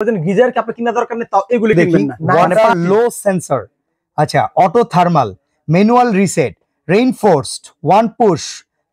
Geyser কি আপনার কিনা দরকার নেই, তাও এগুলি কিনবেন না। ওয়াটার লো সেন্সর, আচ্ছা auto thermal, manual reset, reinforced, one push,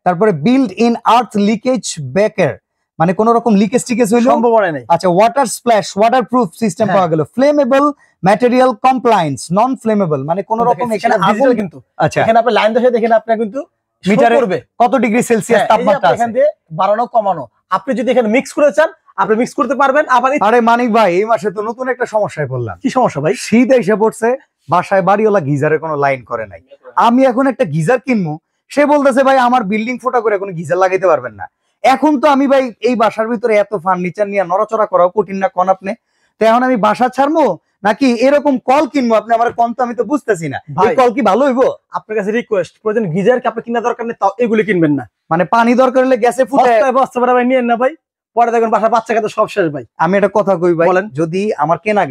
তারপরে built in earth leakage breaker, মানে কোন রকম লিকেজ টিকেজ হইলো সম্ভাবনা নেই। আচ্ছা ওয়াটার স্প্ল্যাশ, ওয়াটারপ্রুফ সিস্টেম পাওয়া গেল, ফ্লেমেবল ম্যাটেরিয়াল কমপ্লায়েন্স, নন ফ্লেমেবল, মানে কোন রকম এখানে আগুন কিন্তু আচ্ছা এখানে আপনি লাইন দেখে দেখেন আপনার কিন্তু মিটারে করবে কত ডিগ্রি সেলসিয়াস তাপমাত্রা আছে, এখান দিয়ে বাড়ানো কমানো। আপনি যদি এখানে মিক্স করে চান আপনি মিক্স করতে পারবেন। আবার আরে মানিক ভাই, এই মাসে তো নতুন একটা সমস্যায় পড়লাম। কি সমস্যা ভাই? শীত এসে পড়ছে, বাসায় বাড়িওয়ালা গিজারের কোনো লাইন করে নাই। আমি এখন একটা গিজার কিনবো, সে বলতেছে ভাই আমার বিল্ডিং ফোটা করে কোনো গিজার লাগাইতে পারবেন না। এখন তো আমি ভাই এই বাসার ভিতরে এত ফার্নিচার নিয়ে নড়াচড়া করাও কঠিন না কোন আপনি, তো এখন আমি বাসা ছাড়বো নাকি এরকম কল কিনবো? আপনি আমার কল তো আমি তো বুঝতেছি না, এই কল কি ভালো হইবো? আপনার কাছে রিকোয়েস্ট, প্রয়োজন গিজার কি আপনার কিনা দরকার নেই, তাও এগুলি কিনবেন না। মানে পানি দরকার হলে গ্যাসে ফুটে বস্তা ভাই নিয়েন না ভাই, পরে দেখবেন বাসার বাচ্চা কাছে সব শেষ ভাই। আমি একটা কথা কই ভাই, যদি আমার কেনা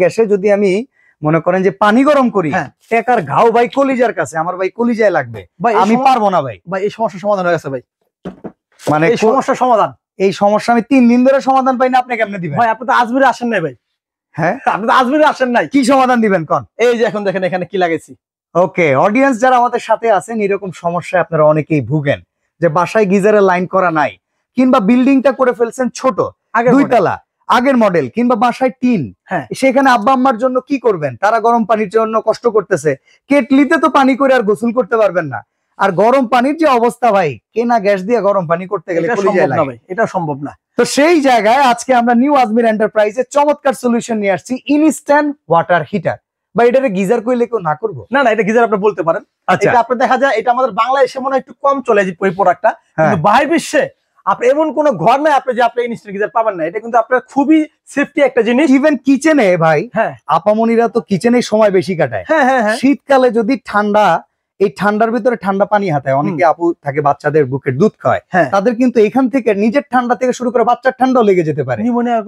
গ্যাসে যদি আমি মনে করেন যে পানি গরম করি, টেকার ঘাও ভাই কলিজার কাছে, আমার ভাই কলিজায় লাগবে ভাই, আমি পারবো না ভাই। ভাই এই সমস্যার সমাধান হয়ে গেছে ভাই, মানে এই সমস্যার সমাধান, এই সমস্যা আমি 3 দিন ধরে সমাধান পাই না, আপনি কেমনে দিবেন? ভাই আপনি তো আজমিরে আসেন নাই ভাই। হ্যাঁ আপনি তো আজমিরে আসেন নাই, কি সমাধান দিবেন কোন? এই যে এখন দেখেন এখানে কি লাগাইছি। ওকে অডিয়েন্স যারা আমাদের সাথে আছেন, এরকম সমস্যায় আপনারা অনেকেই ভুগেন যে বাসায় গিজারের লাইন করা নাই, কিংবা বিল্ডিংটা করে ফেলছেন ছোট, 2 তলা আগের মডেল, কিংবা বাসায় টিন, সেখানে আব্বা আম্মার জন্য কি করবেন? তারা গরম পানির জন্য কষ্ট করতেছে, কেটলিতে তো পানি করে আর গোসল করতে পারবেন না। আর গরম পানির যে অবস্থা ভাই, কেনা গ্যাস দিয়ে গরম পানি করতে গেলে এটা সম্ভব না। তো সেই জায়গায় আজকে আমরা নিউ আজমির এন্টারপ্রাইজে চমৎকার সলিউশন নিয়ে আসছি, ইনস্ট্যান্ট ওয়াটার হিটার। বা এটারে গিজার কইলে কেউ না করবো? না না, এটা গিজার আপনি বলতে পারেন। এটা আপনি দেখা যায় এটা আমাদের বাংলাদেশে মনে হয় একটু কম চলে যে ওই প্রোডাক্টটা, কিন্তু বাইরের বিশ্বে আপনি এমন কোন ঘর নাই আপনি যে আপনি ইনস্ট্যান্ট গিজার পাবেন না। এটা কিন্তু আপনার খুবই সেফটি একটা জিনিস। ইভেন কিচেনে ভাই, আপামনিরা তো কিচেনে সময় বেশি কাটায়। শীতকালে যদি ঠান্ডা, এই ঠান্ডার ভিতরে ঠান্ডা পানি হাতায়, অনেকে আপু থাকে বাচ্চাদের বুকের দুধ খায়, তাদের কিন্তু এখান থেকে নিজের ঠান্ডা থেকে শুরু করে বাচ্চার ঠান্ডাও লেগে যেতে পারে।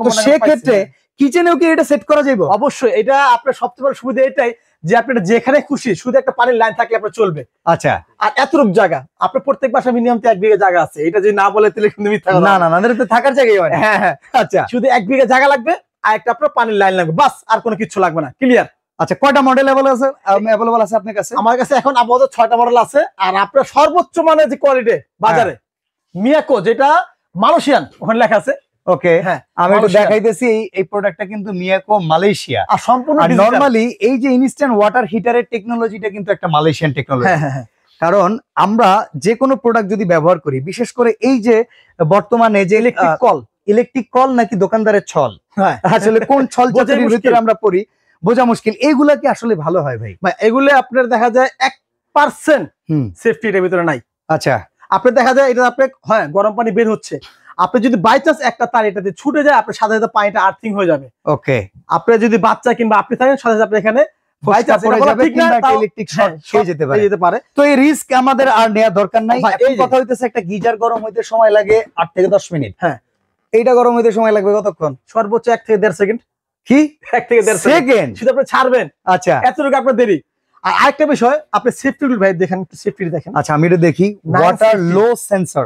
তো সেক্ষেত্রে কিচেনেও কি এটা সেট করা যাবে? অবশ্যই। এটা আপনার সবচেয়ে বড় সুবিধা এটাই যে আপনি যেখানে খুশি শুধু একটা পানির লাইন থাকলে আপনার চলবে। আচ্ছা, আর এতটুকু জায়গা আপনার প্রত্যেক বাসায় মিনিমাম 1 বিঘা জায়গা আছে, এটা যদি না বলে তাহলে কিন্তু মিথ্যা কথা। না না না, এটা থাকার জায়গায় হয়। আচ্ছা, শুধু 1 বিঘা জায়গা লাগবে আর একটা আপনার পানির লাইন লাগবে, বাস, আর কোনো কিছু লাগবে না। ক্লিয়ার? আচ্ছা, কয়টা মডেল अवेलेबल আছে আপনার কাছে? আমার কাছে এখন আপাতত 6টা মডেল আছে। আর আপনার সর্বোচ্চ মানের যে কোয়ালিটি বাজারে মিয়াকো, যেটা মালয়েশিয়ান ওখানে লেখা আছে। ওকে, আমি একটু দেখাইতেছি। এই প্রোডাক্টটা কিন্তু মিয়াকো মালয়েশিয়া, আর সম্পূর্ণ নরমালি এই যে ইনস্ট্যান্ট ওয়াটার হিটারের টেকনোলজিটা কিন্তু একটা মালয়েশিয়ান টেকনোলজি। কারণ আমরা যে কোনো প্রোডাক্ট যদি ব্যবহার করি, বিশেষ করে এই যে বর্তমানে যে ইলেকট্রিক কল নাকি দোকানদারের ছল, আসলে কোন ছল চাতুরির ভিতরে আমরা পড়ি বোঝা মুশকিল। এইগুলা কি আসলে ভালো হয় ভাই? এগুলো আপনার দেখা যায় 1% সেফটি এর ভিতরে নাই। আচ্ছা, আপনি দেখা যায় এটা আপনি গরম পানি বের হচ্ছে, আপনি যদি বাই চান্স একটা তার এটাতে ছুটে যায়, আপনার সাথে সাথে পানিটা আর্থিং হয়ে যাবে। ওকে, আপনি যদি বাচ্চা কিংবা আপনি থাকেন সাথে সাথে আপনি এখানে যেতে পারে। তো এই রিস্ক আমাদের আর নেওয়া দরকার নাই। এই কথা হইতেছে একটা গিজার গরম হইতে সময় লাগে 8 থেকে 10 মিনিট। এইটা গরম হইতে সময় লাগবে কতক্ষণ? সর্বোচ্চ 1 থেকে 1.5 সেকেন্ড। কি 1 থেকে 1.5 সেকেন্ড শুধু আপনি ছাড়বেন। আচ্ছা, এতটুকু আপনার দেরি। আর আরেকটা বিষয়, আপনি সেফটি ভাই দেখেন, সেফটি দেখেন। আচ্ছা, আমি এটা দেখি। ওয়াটার লো সেন্সর,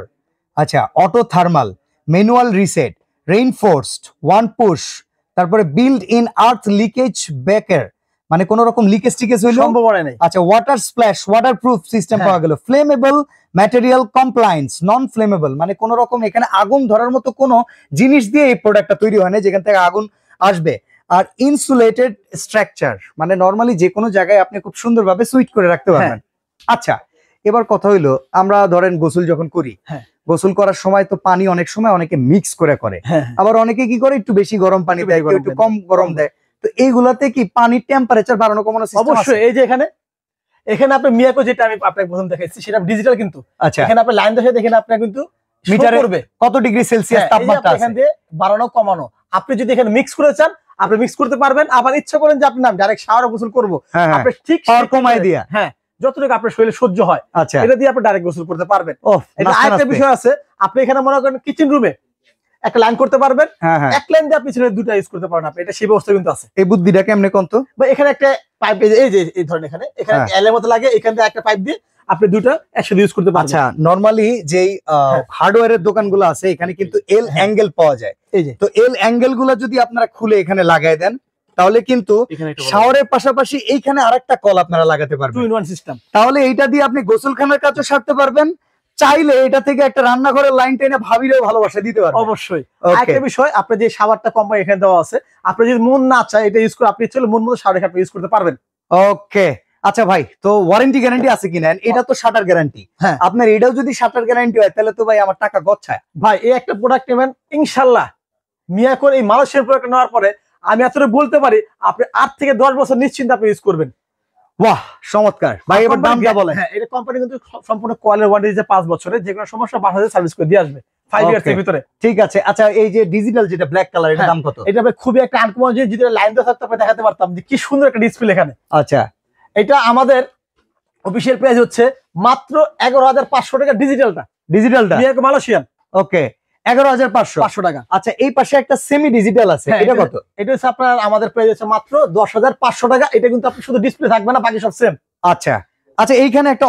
আচ্ছা auto thermal, manual reset, reinforced, one push, তারপরে built in earth leakage breaker, মানে কোন রকম লিকেজ টিকেজ হইলো সম্ভাবনা নেই। আচ্ছা, ওয়াটার স্প্ল্যাশ, ওয়াটারপ্রুফ সিস্টেম পাওয়া গেল, ফ্লেমেবল ম্যাটেরিয়াল কমপ্লায়েন্স, নন ফ্লেমেবল, মানে কোন রকম এখানে আগুন ধরার মতো কোনো জিনিস দিয়ে এই প্রোডাক্টটা তৈরি হয় না যেখান থেকে আগুন আসবে। আর ইনসুলেটেড স্ট্রাকচার, মানে নরমালি যে কোনো জায়গায় আপনি খুব সুন্দরভাবে সুইচ করে রাখতে পারবেন। আচ্ছা, এবার কথা হইলো, আমরা ধরেন গোসল যখন করি, গোসল করার সময় তো পানি অনেক সময় অনেকে মিক্স করে, আবার অনেকে কি করে একটু বেশি গরম পানি দেয়, একটু কম গরম দেয়। তো এইগুলাতে কি পানির টেম্পারেচার বাড়ানো কমানো সিস্টেম আছে? অবশ্যই। এই যে এখানে আপনি মিয়াকো যেটা আমি আপনাকে প্রথম দেখাইছি সেটা ডিজিটাল কিন্তু। আচ্ছা, এখানে আপনি লাইন দেখে দেখেন আপনার কিন্তু মিটারে কত ডিগ্রি সেলসিয়াস তাপমাত্রা আছে, এখান দিয়ে বাড়ানো কমানো। আপনি যদি এখানে মিক্স করে চান আপনি মিক্স করতে পারবেন। আবার ইচ্ছা করেন যে আপনি না ডাইরেক্ট শাওয়ারে গোসল করব, আপনি ঠিক পাওয়ার কমায় দিয়া যতটুকু আপনার শরীরে সহ্য হয় এটা দিয়ে আপনি ডাইরেক্ট গোসল করতে পারবেন। এটা আরেকটা বিষয় আছে, আপনি এখানে মনে করেন কিচেন রুমে একটা লাইন করতে পারবেন, এক লাইন দিয়ে আপনি ছেড়ে দুটো ইউজ করতে পারেন। আপনি এটা সেই ব্যবস্থা কিন্তু আছে। এই বুদ্ধিটা কেমনে কোন তো? বা এখানে একটা পাইপ, এই যে এই ধরনের এখানে এলের মতো লাগে, এখান থেকে একটা পাইপ দিয়ে আপনি দুটো একসাথে ইউজ করতে পারবেন। আচ্ছা, নরমালি যেই হার্ডওয়্যারের দোকানগুলো আছে এখানে কিন্তু এল অ্যাঙ্গেল পাওয়া যায়, এই যে তো এল অ্যাঙ্গেল গুলো যদি আপনারা খুলে এখানে লাগাই দেন তাহলে কিন্তু শাওয়ারের পাশাপাশি এইখানে আরেকটা কল আপনারা লাগাতে পারবেন, 2-in-1 সিস্টেম। তাহলে এইটা দিয়ে আপনি গোসলখানার কাজও সারতে পারবেন, চাইলে এটা থেকে একটা রান্নাঘরের লাইন টেনে ভাবিরেও ভালোবাসা দিতে পারবেন। অবশ্যই। আরেকটা বিষয়, আপনি যে শাওয়ারটা কোম্পানি এখানে দেওয়া আছে, আপনি যদি মন না চায় এটা ইউজ করে, আপনি চলে মন মতো শাওয়ার আপনি ইউজ করতে পারবেন। ওকে, আচ্ছা ভাই, তো ওয়ারেন্টি গ্যারান্টি আছে কিনা? এটা তো শাটার গ্যারান্টি, হ্যাঁ আপনার এটাও যদি শাটার গ্যারান্টি হয় তাহলে তো ভাই আমার টাকা গচ্ছায়। ভাই এই একটা প্রোডাক্ট নেবেন ইনশাআল্লাহ, মিয়াকোর এই মালয়েশিয়ার প্রোডাক্ট নেওয়ার পরে আমি এতটা বলতে পারি আপনি 8 থেকে 10 বছর নিশ্চিন্তে আপনি ইউজ করবেন। বাহ, চমৎকার ভাই। এবার দামটা বলেন। হ্যাঁ, এটা কোম্পানি কিন্তু সম্পূর্ণ কোয়ালিটির ওয়ারেন্টি দিচ্ছে 5 বছরের, যে কোনো সমস্যা 5,000 সার্ভিস করে দিয়ে আসবে 5 ইয়ার্স এর ভিতরে। ঠিক আছে। আচ্ছা, এই যে ডিজিটাল যেটা ব্ল্যাক কালার, এর দাম কত? এটা ভাই খুবই একটা আনকমন জিনিস, যেটা লাইন দিয়ে থাকতে আপনি দেখাতে পারতাম যে কি সুন্দর একটা ডিসপ্লে এখানে। আচ্ছা, এটা আমাদের অফিশিয়াল প্রাইস হচ্ছে মাত্র 11,500 টাকা ডিজিটালটা। মিয়াকো মালয়েশিয়ান। ওকে, 11,500 টাকা। আচ্ছা, এই পাশে একটা সেমি ডিজিটাল আছে, এটা কত? এটা হচ্ছে আপনার আমাদের প্রাইস হচ্ছে মাত্র 10,500 টাকা। এটা কিন্তু আপনি শুধু ডিসপ্লে থাকবে না, বাকি সব সেম। আচ্ছা আচ্ছা, এইখানে একটা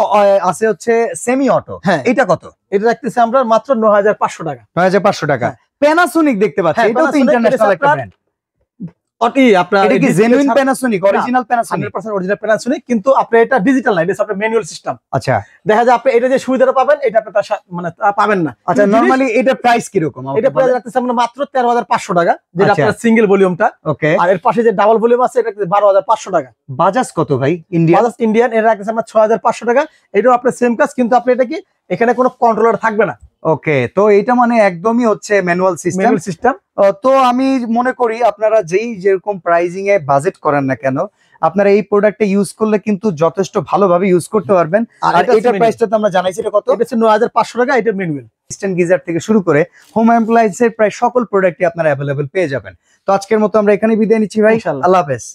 আছে হচ্ছে সেমি অটো, হ্যাঁ এটা কত? এটা রাখতেছি আমরা মাত্র 9,500 টাকা। 9,500 টাকা। প্যানাসোনিক দেখতে পাচ্ছি, হ্যাঁ, এটাও তো ইন্টারন্যাশনাল একটা ব্র্যান্ড। এটা কি genuine Panasonic, original Panasonic? 100% original Panasonic, কিন্তু আপনি এটা ডিজিটাল না, এটা আপনার ম্যানুয়াল সিস্টেম। আচ্ছা, দেখা যায় আপনি এটা যে সুবিধাটা পাবেন এটা আপনি মানে পাবেন না। আচ্ছা, নরমালি এটা প্রাইস কি রকম? এটা প্রাইস রাখতেছি আমরা মাত্র 13,500 টাকা, যেটা আপনার সিঙ্গেল ভলিউমটা। ওকে, আর এর পাশে যে ডাবল ভলিউম আছে এটা 12,500 টাকা। বাজাজ কত ভাই? বাজাজ ইন্ডিয়ান এটা রাখতেছি আমরা 6,500 টাকা। এটাও আপনার সেম কাজ, কিন্তু আপনি এটা কি এখানে কোনো কন্ট্রোলার থাকবে না। ওকে, তো এটা মানে একদমই হচ্ছে ম্যানুয়াল সিস্টেম। তো আমি মনে করি আপনারা যেরকম প্রাইজিং এ বাজেট করেন না কেন, আপনারা এই প্রোডাক্টটা ইউজ করলে কিন্তু যথেষ্ট ভালোভাবে ইউজ করতে পারবেন। আর এটার প্রাইসটা তো আমরা জানাইছি, এটা কত? এটা হচ্ছে 9,500 টাকা। এটা ম্যানুয়াল। ইনস্ট্যান্ট গিজার থেকে শুরু করে হোম অ্যাপ্লায়েন্সের প্রায় সকল প্রোডাক্টই আপনারা অ্যাভেলেবল পেয়ে যাবেন। তো আজকের মতো আমরা এখানে বিদায় নিচ্ছি ভাই, আল্লাহ হাফেজ।